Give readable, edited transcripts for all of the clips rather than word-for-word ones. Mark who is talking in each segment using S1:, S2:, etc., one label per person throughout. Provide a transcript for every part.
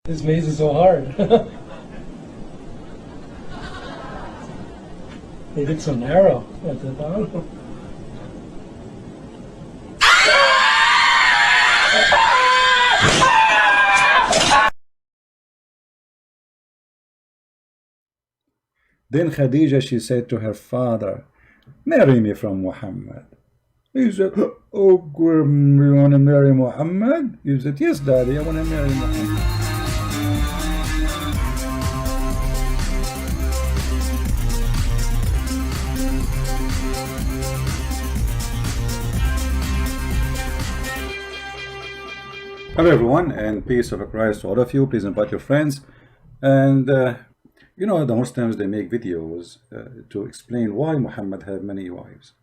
S1: This maze is so hard. They did so narrow at the bottom.
S2: Then Khadija, she said to her father, marry me from Muhammad. He said, oh, you want to marry Muhammad? He said, yes, daddy, I want to marry Muhammad. Hello everyone, and peace of Christ to all of you. Please invite your friends. And you know, the Muslims, they make videos to explain why Muhammad had many wives.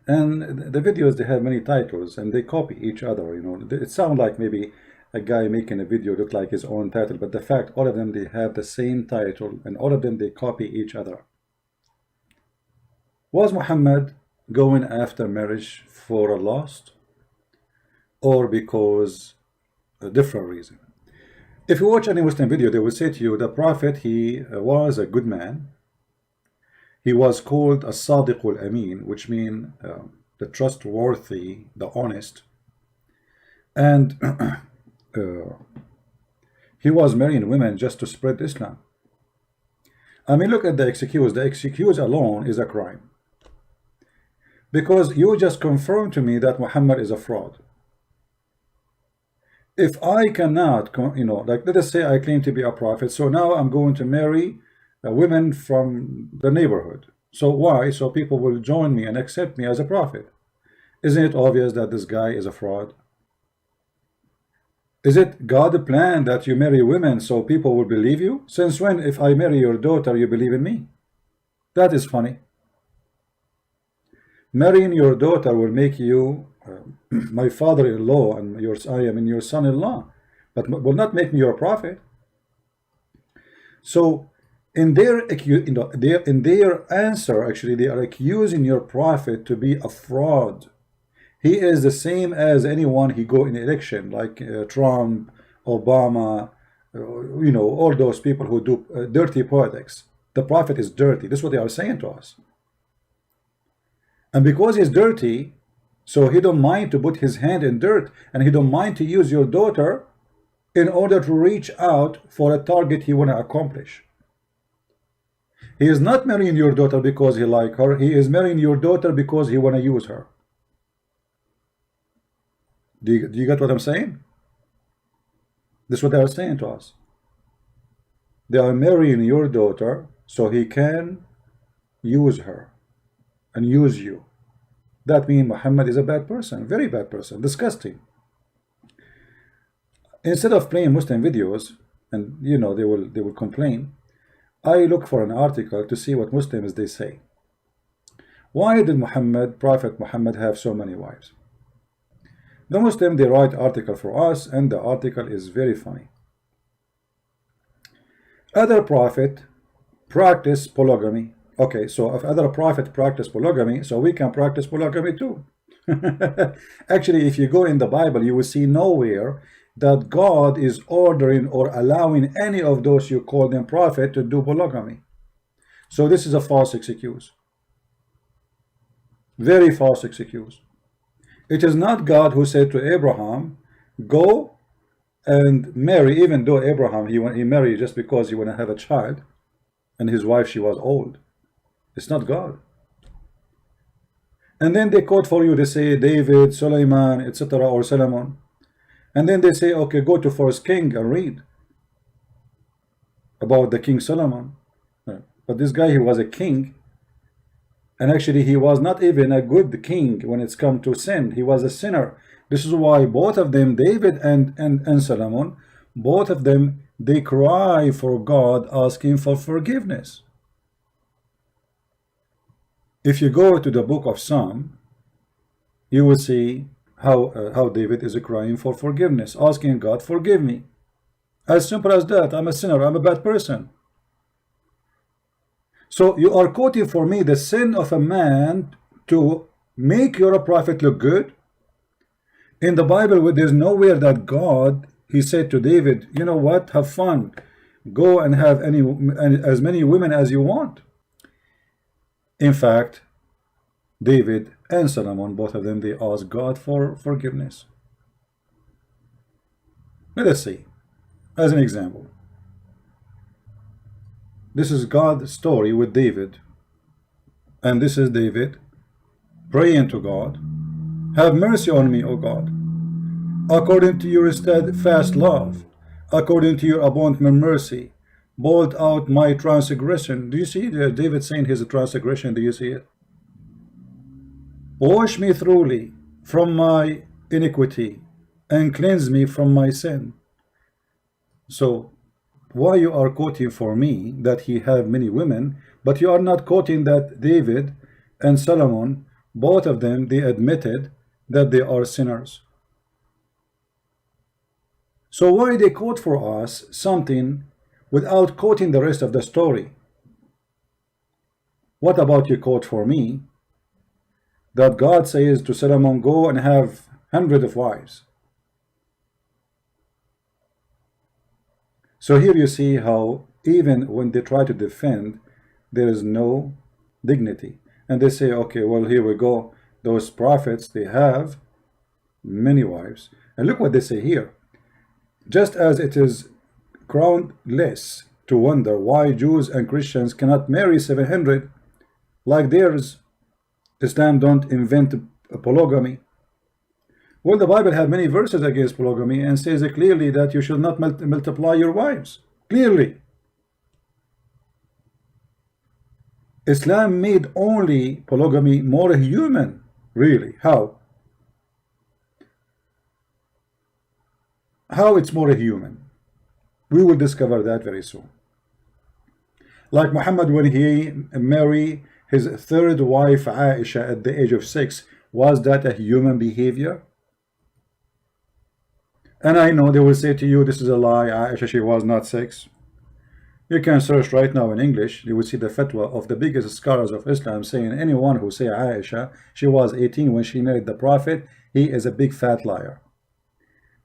S2: And the videos, they have many titles and they copy each other. You know, it sounds like maybe a guy making a video look like his own title, but the fact, all of them, they have the same title, and all of them, they copy each other. Was Muhammad going after marriage for a lust, or because a different reason? If you watch any Muslim video, they will say to you, the Prophet, he was a good man. He was called as-Sadiqul Amin, which means the trustworthy, the honest. And he was marrying women just to spread Islam. I mean, look at the excuse. The excuse alone is a crime. Because you just confirmed to me that Muhammad is a fraud. If I cannot, you know, like let us say I claim to be a prophet, so now I'm going to marry women from the neighborhood. So why? So people will join me and accept me as a prophet. Isn't it obvious that this guy is a fraud? Is it God's plan that you marry women so people will believe you? Since when, if I marry your daughter, you believe in me? That is funny. Marrying your daughter will make you my father-in-law, and I am your son-in-law, but will not make me your prophet. So in their answer, actually, they are accusing your prophet to be a fraud. He is the same as anyone he go in election, like Trump, Obama, you know, all those people who do dirty politics. The prophet is dirty. This is what they are saying to us. And because he's dirty, so he don't mind to put his hand in dirt, and he don't mind to use your daughter in order to reach out for a target he want to accomplish. He is not marrying your daughter because he like her. He is marrying your daughter because he want to use her. Do you get what I'm saying? This is what they are saying to us. They are marrying your daughter so he can use her and use you. That means Muhammad is a bad person, very bad person, disgusting. Instead of playing Muslim videos, and you know they will complain, I look for an article to see what Muslims they say. Why did Prophet Muhammad have so many wives? The Muslim, they write article for us, and the article is very funny. Other prophet practice polygamy. Okay, so if other prophet practice polygamy, so we can practice polygamy too. Actually, if you go in the Bible, you will see nowhere that God is ordering or allowing any of those you call them prophet to do polygamy. So this is a false excuse. Very false excuse. It is not God who said to Abraham, go and marry, even though Abraham, he married just because he want to have a child, and his wife, she was old. It's not God. And then they quote for you, they say David, Suleiman, etc., or Solomon. And then they say, okay, go to 1 King and read about the King Solomon. But this guy, he was a king, and actually he was not even a good king when it's come to sin. He was a sinner. This is why both of them, David and Solomon, both of them, they cry for God, asking for forgiveness. If you go to the book of Psalm, you will see how David is crying for forgiveness, asking God, forgive me. As simple as that. I'm a sinner. I'm a bad person. So you are quoting for me the sin of a man to make your prophet look good. In the Bible, there's nowhere that God he said to David, you know what, have fun, go and have as many women as you want. In fact, David and Solomon, both of them, they asked God for forgiveness. Let us see, as an example. This is God's story with David. And this is David praying to God, have mercy on me, O God, according to your steadfast love, according to your abundant mercy, blot out my transgression. Do you see David saying his transgression? Do you see it? Wash me thoroughly from my iniquity and cleanse me from my sin. So why you are quoting for me that he have many women, but you are not quoting that David and Solomon, both of them, they admitted that they are sinners? So why they quote for us something without quoting the rest of the story? What about you quote for me that God says to Solomon, go and have hundreds of wives? So here you see how even when they try to defend, there is no dignity. And they say, okay, well, here we go. Those prophets, they have many wives. And look what they say here. Just as it is groundless to wonder why Jews and Christians cannot marry 700 like theirs, Islam don't invent polygamy. Well, the Bible have many verses against polygamy and says clearly that you should not multiply your wives. Clearly. Islam made only polygamy more human. Really? How? How it's more human? We will discover that very soon. Like Muhammad, when he married his third wife Aisha at the age of 6, was that a human behavior? And I know they will say to you, this is a lie, Aisha, she was not 6. You can search right now in English, you will see the fatwa of the biggest scholars of Islam saying anyone who say Aisha, she was 18 when she married the Prophet, he is a big fat liar.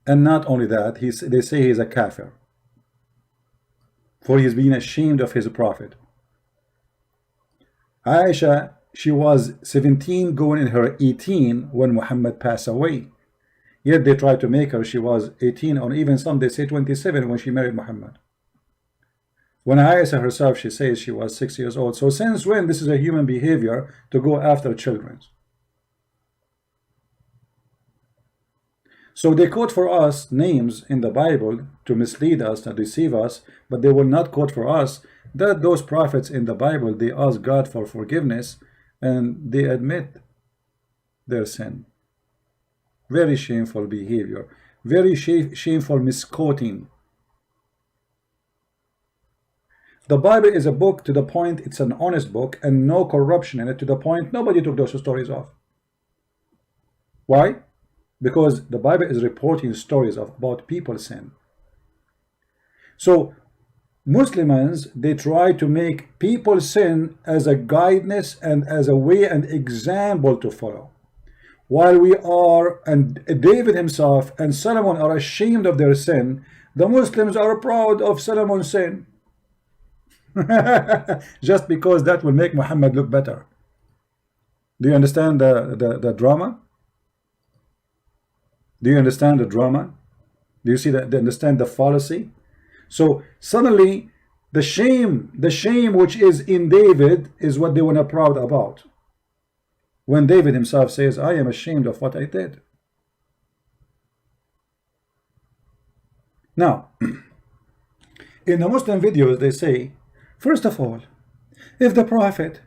S2: And not only that, they say he's a kafir, for he's being ashamed of his Prophet. Aisha, she was 17 going in her 18 when Muhammad passed away. Yet they tried to make her, she was 18, or even some they say 27 when she married Muhammad. When Aisha herself, she says she was 6 years old. So since when this is a human behavior to go after children? So they quote for us names in the Bible to mislead us, to deceive us, but they will not quote for us that those prophets in the Bible, they ask God for forgiveness and they admit their sin. Very shameful behavior, very shameful misquoting. The Bible is a book to the point, it's an honest book and no corruption in it, to the point nobody took those stories off. Why? Because the Bible is reporting stories about people's sin. So Muslims, they try to make people's sin as a guidance and as a way and example to follow. While we are, and David himself and Solomon are ashamed of their sin, the Muslims are proud of Solomon's sin. Just because that will make Muhammad look better. Do you understand the drama? Do you understand the drama? Do you see that? Do you understand the fallacy? So suddenly the shame which is in David is what they were not proud about. When David himself says, I am ashamed of what I did. Now, in the Muslim videos, they say, first of all, if the Prophet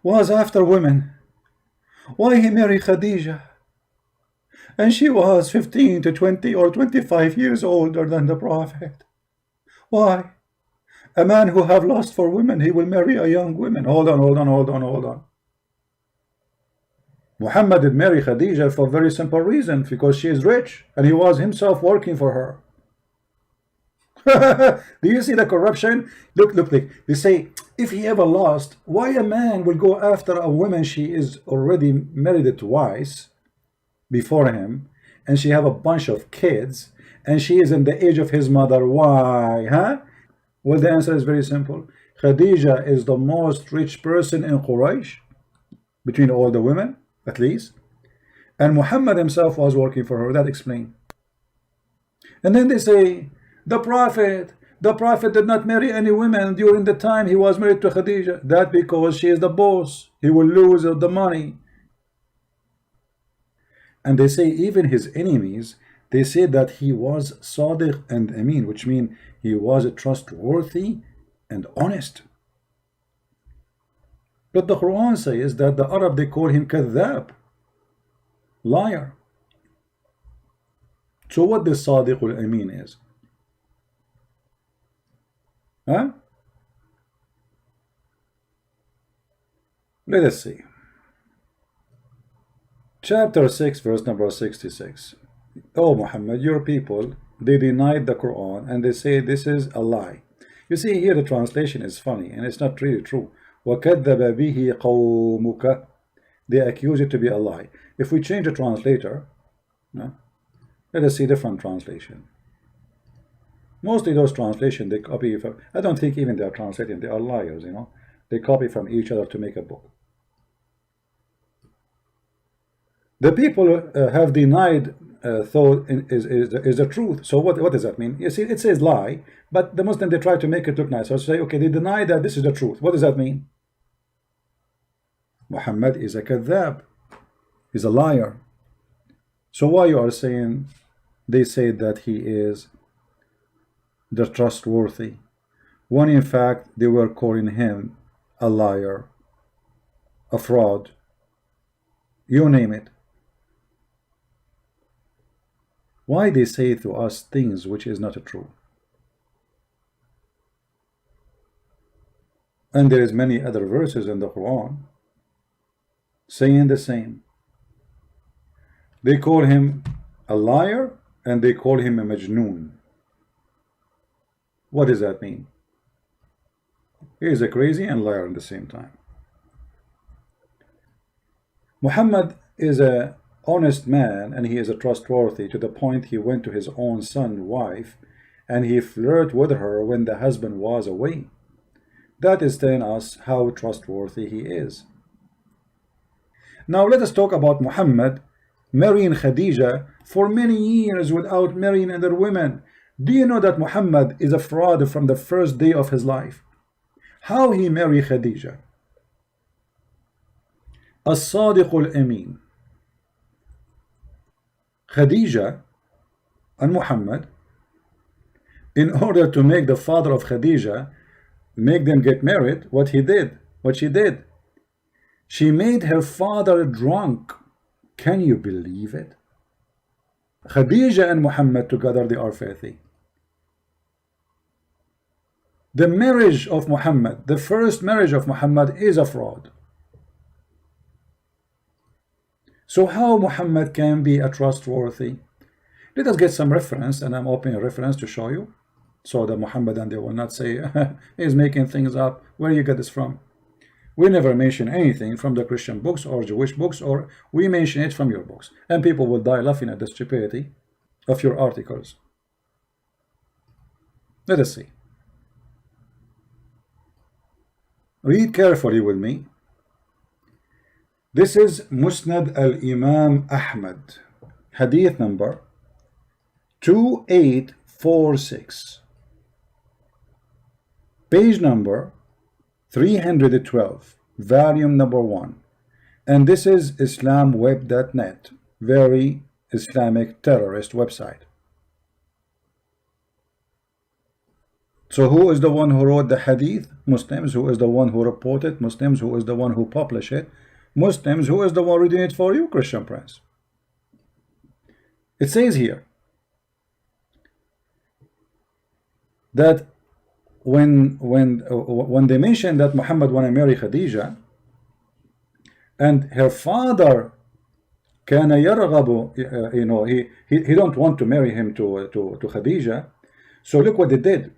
S2: was after women, why he married Khadijah? And she was 15 to 20 or 25 years older than the Prophet. Why? A man who have lust for women, he will marry a young woman. Hold on. Muhammad did marry Khadijah for a very simple reason, because she is rich and he was himself working for her. Do you see the corruption? Look, they say, if he ever lost, why a man will go after a woman she is already married twice before him, and she have a bunch of kids, and she is in the age of his mother. Why? Huh? Well, the answer is very simple. Khadija is the most rich person in Quraysh, between all the women, at least. And Muhammad himself was working for her. That explains. And then they say, the Prophet did not marry any women during the time he was married to Khadija. That because she is the boss. He will lose the money. And they say even his enemies, they say that he was Sadiq and Amin, which means he was trustworthy and honest. But the Quran says that the Arab, they call him Kadhab, liar. So what this Sadiq al-Amin is? Huh? Let us see. Chapter 6, verse number 66. Oh Muhammad, your people, they denied the Quran and they say this is a lie. You see here the translation is funny and it's not really true. وَكَذَّبَ بِهِ قَوْمُكَ. They accuse it to be a lie. If we change the translator, no, let us see different translation. Mostly those translations they copy from, I don't think even they are translating, they are liars, you know. They copy from each other to make a book. The people have denied thought is the truth. So what does that mean? You see, it says lie, but the Muslim, they try to make it look nice. So say, okay, they deny that this is the truth. What does that mean? Muhammad is a kadhab. He's a liar. So why you are saying they say that he is the trustworthy, when in fact they were calling him a liar, a fraud, you name it. Why they say to us things which is not true? And there is many other verses in the Quran saying the same. They call him a liar and they call him a majnoon. What does that mean? He is a crazy and liar at the same time. Muhammad is a honest man and he is a trustworthy to the point he went to his own son's wife and he flirted with her when the husband was away. That is telling us how trustworthy he is. Now let us talk about Muhammad marrying Khadija for many years without marrying other women. Do you know that Muhammad is a fraud from the first day of his life? How he married Khadija? As-Sadiq al-Amin. Khadija and Muhammad, in order to make the father of Khadija make them get married, what she did, she made her father drunk. Can you believe it? Khadija and Muhammad together, they are filthy. The marriage of Muhammad, the first marriage of Muhammad, is a fraud. So how Muhammad can be a trustworthy? Let us get some reference, and I'm opening a reference to show you, so that Muhammad and they will not say he's making things up. Where you get this from? We never mention anything from the Christian books or Jewish books, or we mention it from your books, and people will die laughing at the stupidity of your articles. Let us see. Read carefully with me. This is Musnad al-Imam Ahmad, hadith number 2846, page number 312, volume number 1, and this is islamweb.net, very Islamic terrorist website. So who is the one who wrote the hadith? Muslims. Who is the one who reported? Muslims. Who is the one who published it? Muslims. Who is the one reading it for you? Christian Prince. It says here that when they mention that Muhammad want to marry Khadija, and her father كان يرغب, he don't want to marry him to Khadija. So look what they did.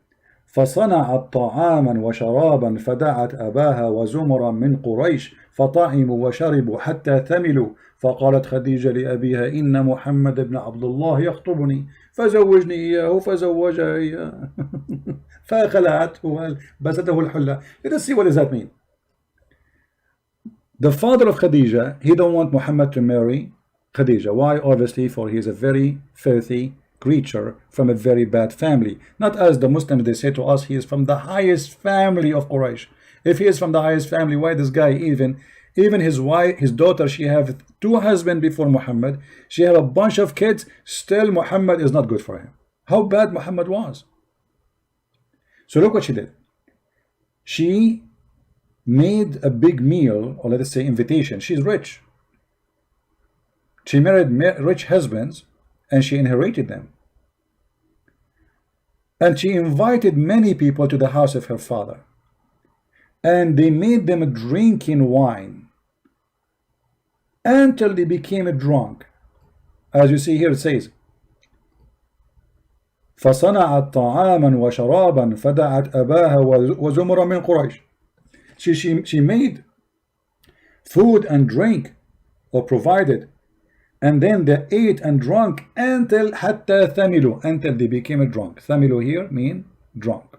S2: فصنعت طعاما وشرابا فدعت أباها وزمرا من قريش فطعموا وشربوا حتى ثملوا فقالت خديجة لأبيها إن محمد بن عبد الله يخطبني فزوجني إياه فزوجها إياه فخلعته بسته الحلة. Let us see what does that mean. The father of Khadija, he don't want Muhammad to marry Khadija. Why? Obviously, for he is a very filthy creature from a very bad family. Not as the Muslims, they say to us, he is from the highest family of Quraysh. If he is from the highest family, why this guy even his wife, his daughter, she have 2 husbands before Muhammad. She have a bunch of kids. Still, Muhammad is not good for him. How bad Muhammad was. So look what she did. She made a big meal, or let us say invitation. She's rich. She married rich husbands and she inherited them. And she invited many people to the house of her father. And they made them drinking wine until they became drunk. As you see here, it says, فصنعت طعاما وشرابا فدعت أباها وزمرا من قريش. She made food and drink, or provided, and then they ate and drank until حتى ثملوا, until they became drunk. ثملوا here mean drunk.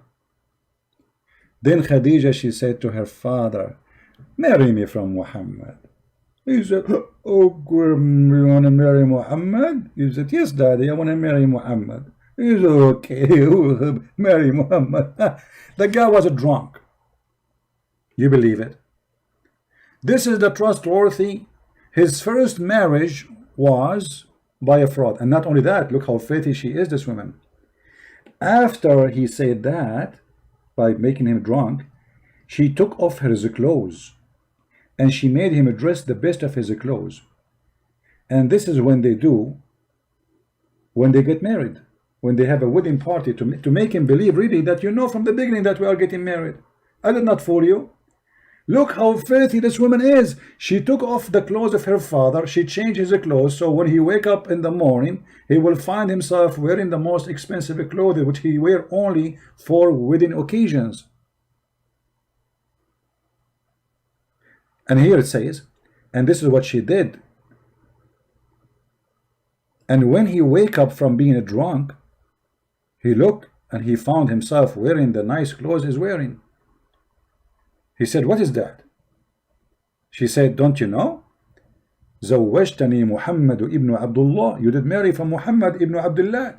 S2: Then Khadija, she said to her father, marry me from Muhammad. He said, oh, you want to marry Muhammad? He said, yes, daddy, I want to marry Muhammad. He said, okay, marry Muhammad. The guy was a drunk. You believe it? This is the trustworthy. His first marriage was by a fraud. And not only that, look how filthy she is, this woman. After he said that, by making him drunk, she took off his clothes and she made him dress the best of his clothes. And this is when they do, when they get married, when they have a wedding party, to make him believe really that you know from the beginning that we are getting married. I did not fool you. Look how filthy this woman is. She took off the clothes of her father. She changed his clothes, so when he wake up in the morning, he will find himself wearing the most expensive clothing, which he wear only for wedding occasions. And here it says, and this is what she did. And when he wake up from being drunk, he looked and he found himself wearing the nice clothes he's wearing. He said, what is that? She said, don't you know? زوجتني محمد ابن عبد الله. You did marry from Muhammad ibn Abdullah.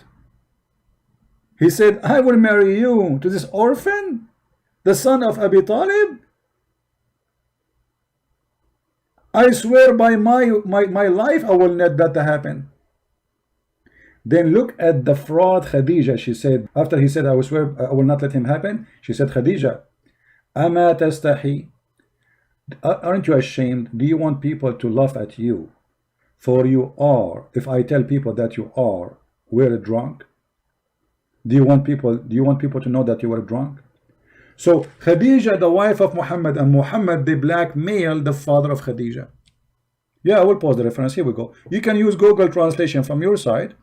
S2: He said, I will marry you to this orphan, the son of Abi Talib. I swear by my life, I will not let that happen. Then look at the fraud Khadija. She said, after he said, I will swear I will not let him happen, she said, Khadija, أما تستحي? Aren't you ashamed? Do you want people to laugh at you? For you are, if I tell people that you are, we're drunk. Do you want people to know that you were drunk? So Khadija, the wife of Muhammad, and Muhammad, they blackmailed the father of Khadija. Yeah, I will pause the reference. Here we go. You can use Google translation from your side.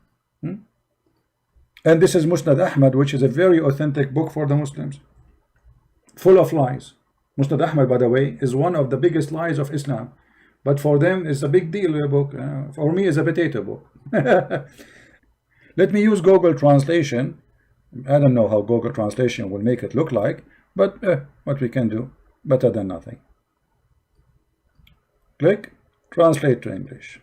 S2: And this is Musnad Ahmad, which is a very authentic book for the Muslims, full of lies. Musnad Ahmad, by the way, is one of the biggest lies of Islam, but for them it's a big deal book. For me, it's a potato book. Let me use Google translation. I don't know how Google translation will make it look like, but what we can do, better than nothing. Click translate to English.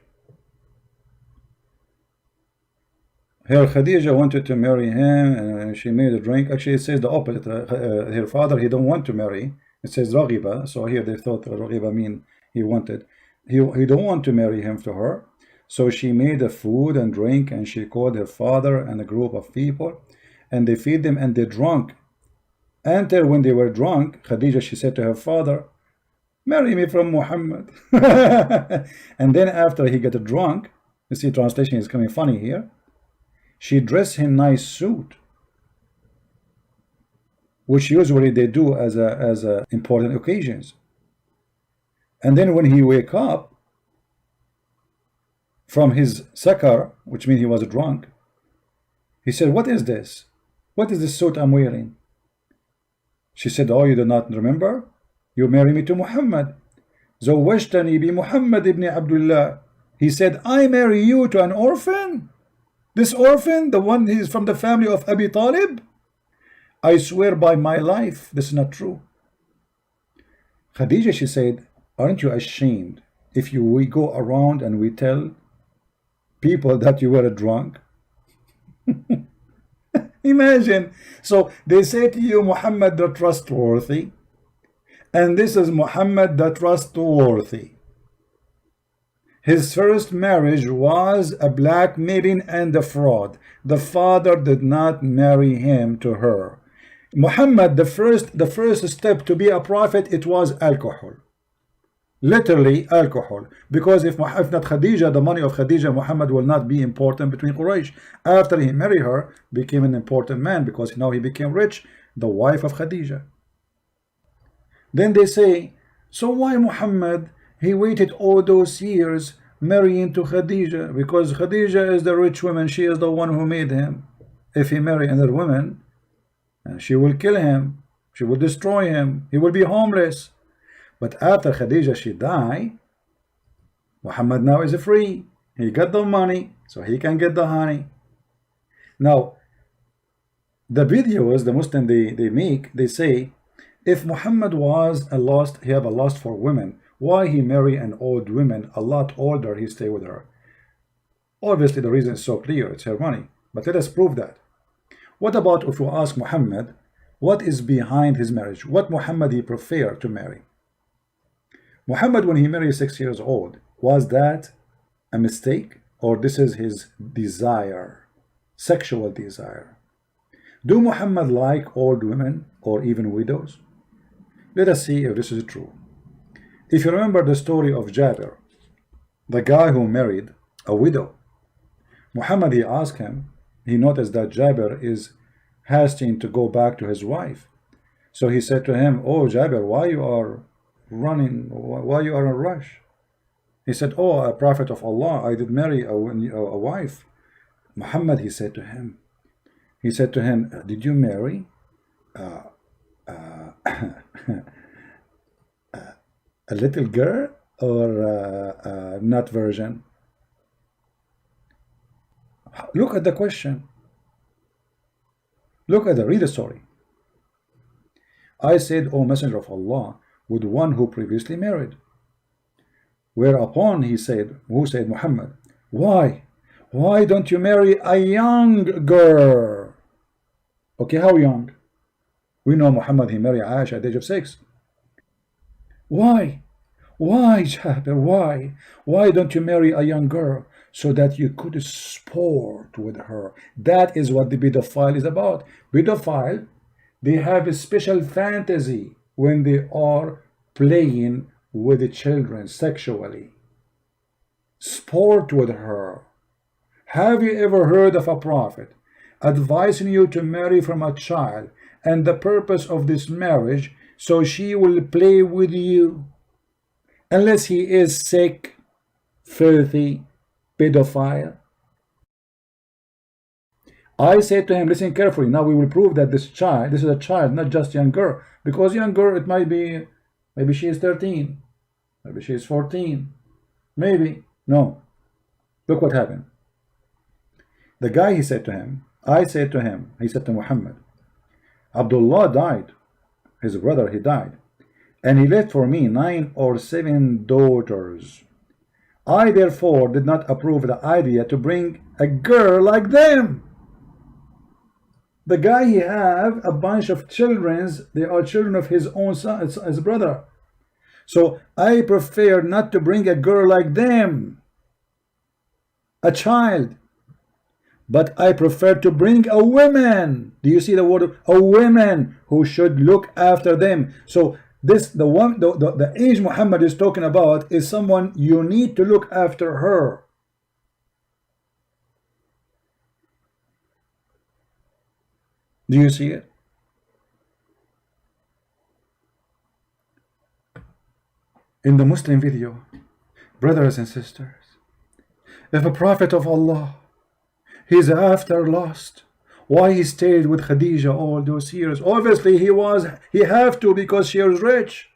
S2: Her Khadija wanted to marry him, and she made a drink. Actually, it says the opposite. Her father, he don't want to marry. It says Raghiba. So here they thought Raghiba mean he wanted. He don't want to marry him to her. So she made a food and drink, and she called her father and a group of people, and they feed them, and they drunk. Until when they were drunk, Khadija, she said to her father, marry me from Muhammad. And then after he got drunk, you see translation is coming funny here, she dressed him nice suit, which usually they do as a important occasions. And then when he wake up from his sakar, which means he was drunk, he said, what is this? What is this suit I'm wearing? She said, oh, you do not remember? You marry me to Muhammad. زوجتني بمحمد ibn Abdullah. He said, I marry you to an orphan? This orphan, the one he's from the family of Abi Talib, I swear by my life, this is not true. Khadija, she said, aren't you ashamed if we go around and we tell people that you were a drunk? Imagine. So they say to you, Muhammad the trustworthy, and this is Muhammad the trustworthy. His first marriage was a blackmailing and a fraud. The father did not marry him to her. Muhammad, the first step to be a prophet, it was alcohol. Literally alcohol. Because if not Khadija, the money of Khadija, Muhammad will not be important between Quraysh. After he married her, became an important man because now he became rich, the wife of Khadija. Then they say, so why Muhammad, he waited all those years marrying to Khadija? Because Khadija is the rich woman, she is the one who made him. If he marry another woman, she will kill him, she will destroy him, he will be homeless. But after Khadija she died, Muhammad now is free. He got the money, so he can get the honey. Now, the videos the Muslim they make, they say, if Muhammad was he have a lust for women, why he marry an old woman, a lot older, he stay with her? Obviously the reason is so clear, it's her money. But let us prove that. What about if we ask Muhammad, what is behind his marriage? What Muhammad he preferred to marry? Muhammad, when he married 6 years old, was that a mistake? Or this is his desire, sexual desire? Do Muhammad like old women or even widows? Let us see if this is true. If you remember the story of Jabir, the guy who married a widow, Muhammad, he asked him, he noticed that Jabir is hasting to go back to his wife. So he said to him, oh Jabir, why you are running, why you are in a rush? He said, oh, a prophet of Allah, I did marry a wife. Muhammad, he said to him, did you marry a little girl or not virgin? Look at the question. Look at read the story. I said, O Messenger of Allah, with one who previously married. Whereupon he said, Muhammad, why don't you marry a young girl? Okay, how young? We know Muhammad, he married Aisha at the age of 6. Why Jabir, why don't you marry a young girl so that you could sport with her? That is what the pedophile is about. Pedophile, they have a special fantasy when they are playing with the children sexually. Sport with her. Have you ever heard of a prophet advising you to marry from a child, and the purpose of this marriage so she will play with you? Unless he is sick, filthy, pedophile. I said to him, listen carefully, now we will prove that this is a child, not just young girl. Because young girl, it might be, maybe she is 13, maybe she is 14, maybe. No. Look what happened. The guy, he said to him, he said to Muhammad, Abdullah died, his brother, he died, and he left for me 9 or 7 daughters. I therefore did not approve the idea to bring a girl like them. The guy, he have a bunch of children, they are children of his own son, his brother. So I prefer not to bring a girl like them, a child, but I prefer to bring a woman. Do you see the word? A woman who should look after them. So this, the age Muhammad is talking about is someone you need to look after her. Do you see it? In the Muslim video, brothers and sisters, if a prophet of Allah, he's after lust, why he stayed with Khadija all those years? Obviously he have to, because she was rich.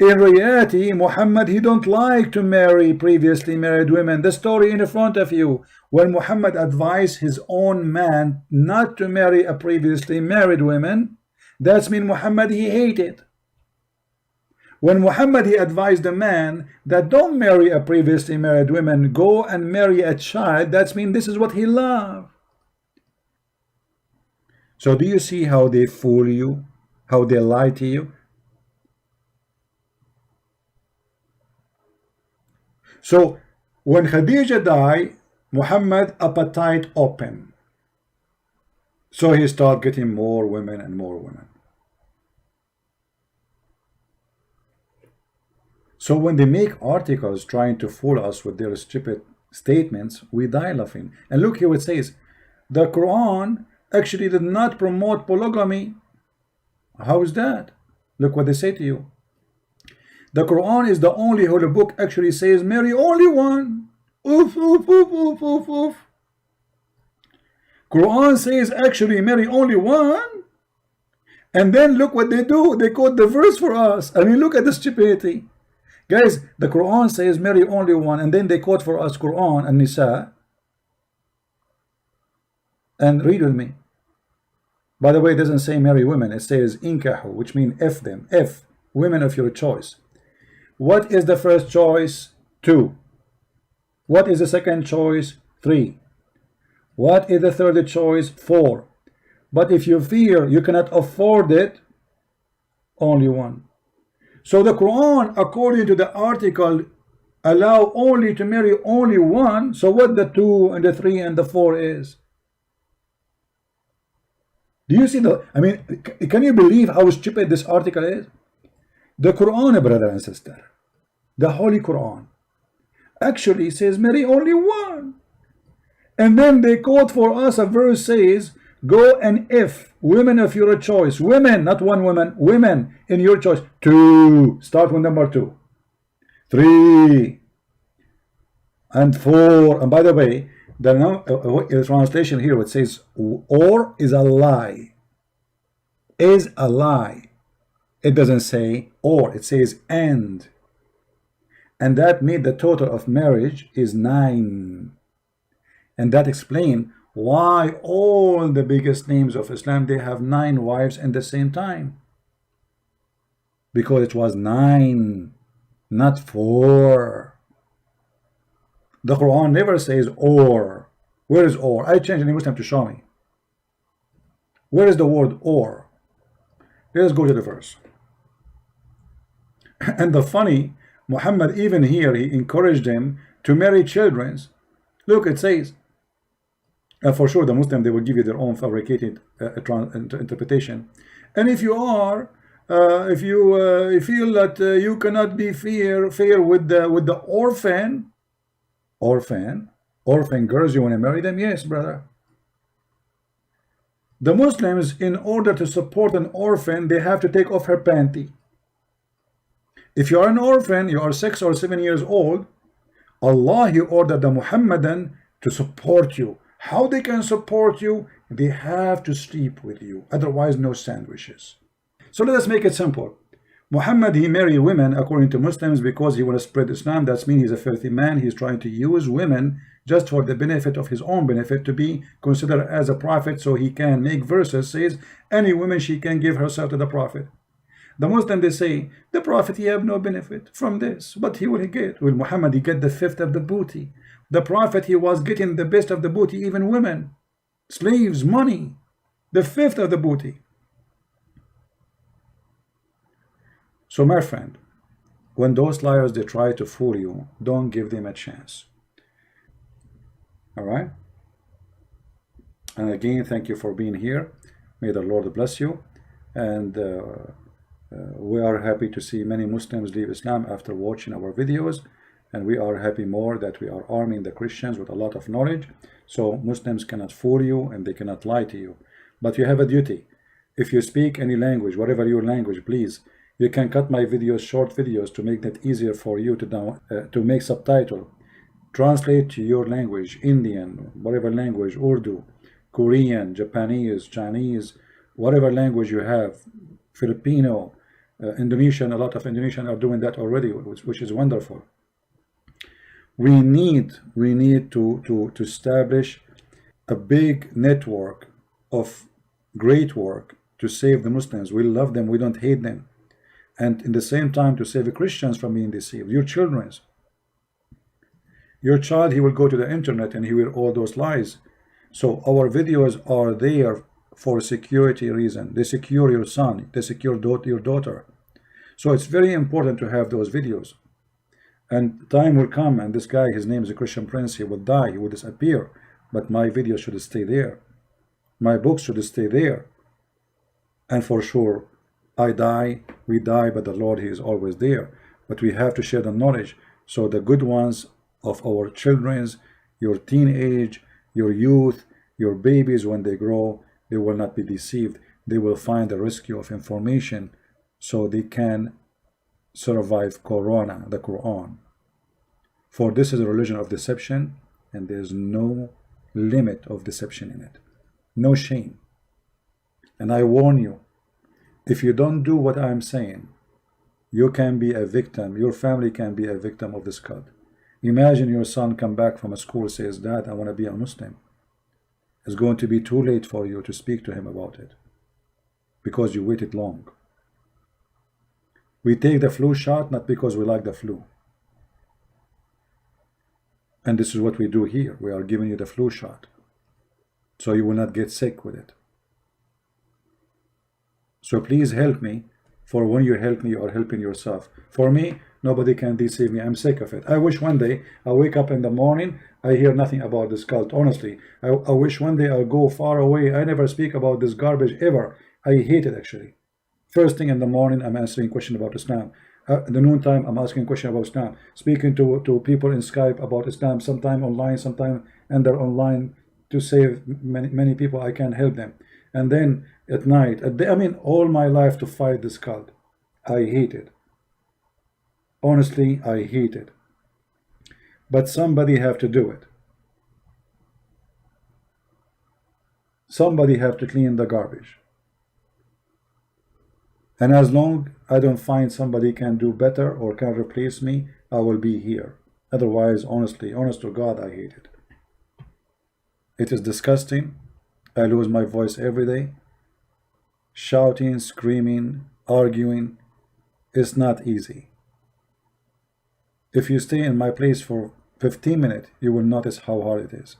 S2: In reality, Muhammad, he don't like to marry previously married women. The story in front of you, when Muhammad advised his own man not to marry a previously married woman, that's mean Muhammad he hated. When Muhammad he advised the man that don't marry a previously married woman, go and marry a child, that's mean this is what he loved. So do you see how they fool you, how they lie to you? So when Khadija died, Muhammad appetite open. So he started getting more women and more women. So when they make articles trying to fool us with their stupid statements, we die laughing. And look here, it says, the Quran actually did not promote polygamy. How is that? Look what they say to you. The Quran is the only holy book actually says marry only one. Oof, oof, oof, oof, oof, oof. Quran says actually marry only one. And then look what they do. They quote the verse for us. I mean, look at the stupidity. Guys, the Quran says marry only one. And then they quote for us Quran and Nisa. And read with me. By the way, it doesn't say marry women. It says inkahu, which means F them. F, women of your choice. What is the first choice? 2. What is the second choice? 3. What is the third choice? 4. But if you fear you cannot afford it, only one. So the Quran, according to the article, allow only to marry only one. So what the 2 and the 3 and the 4 is? Do you see the, I mean, can you believe how stupid this article is? The Quran, brother and sister, the Holy Quran, actually says marry only one. And then they quote for us a verse says, go and if women of your choice, women, not one woman, women in your choice. 2, start with number 2. 3 and 4. And by the way, the translation here, it says or is a lie. Is a lie. It doesn't say or, it says and. And that made the total of marriage is 9. And that explains why all the biggest names of Islam, they have 9 wives at the same time. Because it was 9, not 4. The Quran never says or. Where is or? I changed any Muslim to show me. Where is the word or? Let's go to the verse. And the funny, Muhammad even here, he encouraged them to marry children. Look, it says, for sure the Muslim, they will give you their own fabricated interpretation. And if you are, if you feel that you cannot be fair with the orphan girls, you want to marry them? Yes, brother. The Muslims, in order to support an orphan, they have to take off her panty. If you are an orphan, you are 6 or 7 years old, Allah, He ordered the Muhammadan to support you. How they can support you? They have to sleep with you. Otherwise, no sandwiches. So let us make it simple. Muhammad, he married women according to Muslims because he wants to spread Islam. That means he's a filthy man. He's trying to use women just for the benefit of his own benefit, to be considered as a prophet, so he can make verses says any woman she can give herself to the prophet. The Muslim, they say the prophet, he have no benefit from this, but he will get. With Muhammad, he get the fifth of the booty. The prophet, he was getting the best of the booty, even women, slaves, money, the fifth of the booty. So my friend, when those liars, they try to fool you, don't give them a chance. All right? And again, thank you for being here. May the Lord bless you. And we are happy to see many Muslims leave Islam after watching our videos. And we are happy more that we are arming the Christians with a lot of knowledge. So Muslims cannot fool you and they cannot lie to you. But you have a duty. If you speak any language, whatever your language, please, you can cut my videos, short videos, to make that easier for you to make subtitle. Translate to your language, Indian, whatever language, Urdu, Korean, Japanese, Chinese, whatever language you have, Filipino, Indonesian, a lot of Indonesian are doing that already, which is wonderful. We need to establish a big network of great work to save the Muslims. We love them, we don't hate them, and in the same time to save the Christians from being deceived. Your children's, your child, he will go to the internet and he will all those lies. So our videos are there for security reason. They secure your son, they secure your daughter. So it's very important to have those videos. And time will come, and this guy, his name is a Christian Prince, he will die, he will disappear. But my video should stay there. My books should stay there. And for sure, I die, we die, but the Lord, he is always there. But we have to share the knowledge. So the good ones of our children's, your teenage, your youth, your babies, when they grow, they will not be deceived. They will find the rescue of information so they can survive Corona, the Quran. For this is a religion of deception, and there's no limit of deception in it. No shame. And I warn you, if you don't do what I'm saying, you can be a victim, your family can be a victim of this cult. Imagine your son come back from a school, says, Dad, I want to be a Muslim. It's going to be too late for you to speak to him about it because you waited long. We take the flu shot not because we like the flu. And this is what we do here. We are giving you the flu shot so you will not get sick with it. So please help me. For when you help me, you are helping yourself. For me, nobody can deceive me. I'm sick of it. I wish one day I wake up in the morning, I hear nothing about this cult. Honestly, I wish one day I'll go far away. I never speak about this garbage ever. I hate it actually. First thing in the morning, I'm answering question about Islam. In the noontime, I'm asking question about Islam. Speaking to people in Skype about Islam, sometime online, sometime and they're online to save many people. I can help them. And then at night, I mean, all my life to fight this cult. I hate it. Honestly, I hate it. But somebody have to do it. Somebody have to clean the garbage. And as long I don't find somebody can do better or can replace me, I will be here. Otherwise, honestly, honest to God, I hate it. It is disgusting. I lose my voice every day. Shouting, screaming, arguing. It's not easy. If you stay in my place for 15 minutes, you will notice how hard it is.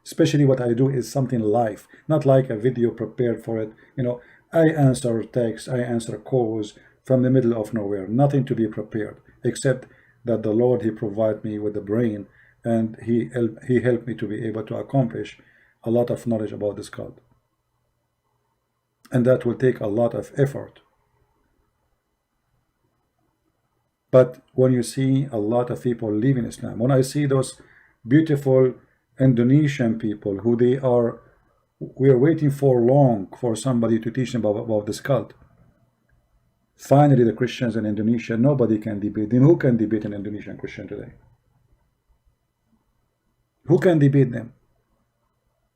S2: Especially what I do is something live, not like a video prepared for it. You know, I answer texts, I answer calls from the middle of nowhere, nothing to be prepared, except that the Lord, he provided me with the brain, and he helped me to be able to accomplish a lot of knowledge about this cult. And that will take a lot of effort. But when you see a lot of people leaving Islam, when I see those beautiful Indonesian people who we are waiting for long for somebody to teach them about this cult. Finally, the Christians in Indonesia, nobody can debate them. Who can debate an Indonesian Christian today? Who can debate them?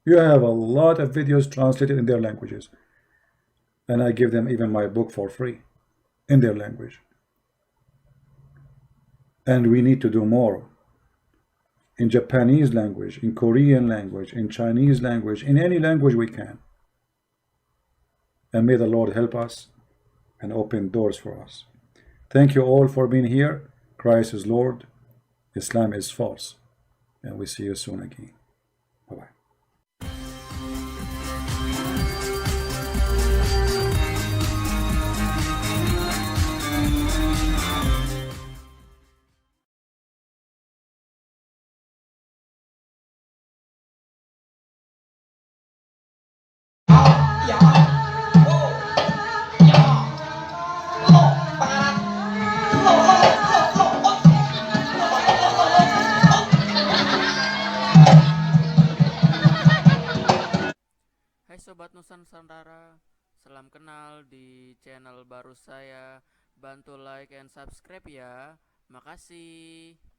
S2: You have a lot of videos translated in their languages. And I give them even my book for free in their language. And we need to do more. In Japanese language, in Korean language, in Chinese language, in any language we can. And may the Lord help us and open doors for us. Thank you all for being here. Christ is Lord. Islam is false. And we see you soon again. Bye-bye.
S3: Hai Sobat Nusantara, salam kenal di channel baru saya. Bantu like and subscribe ya. Makasih.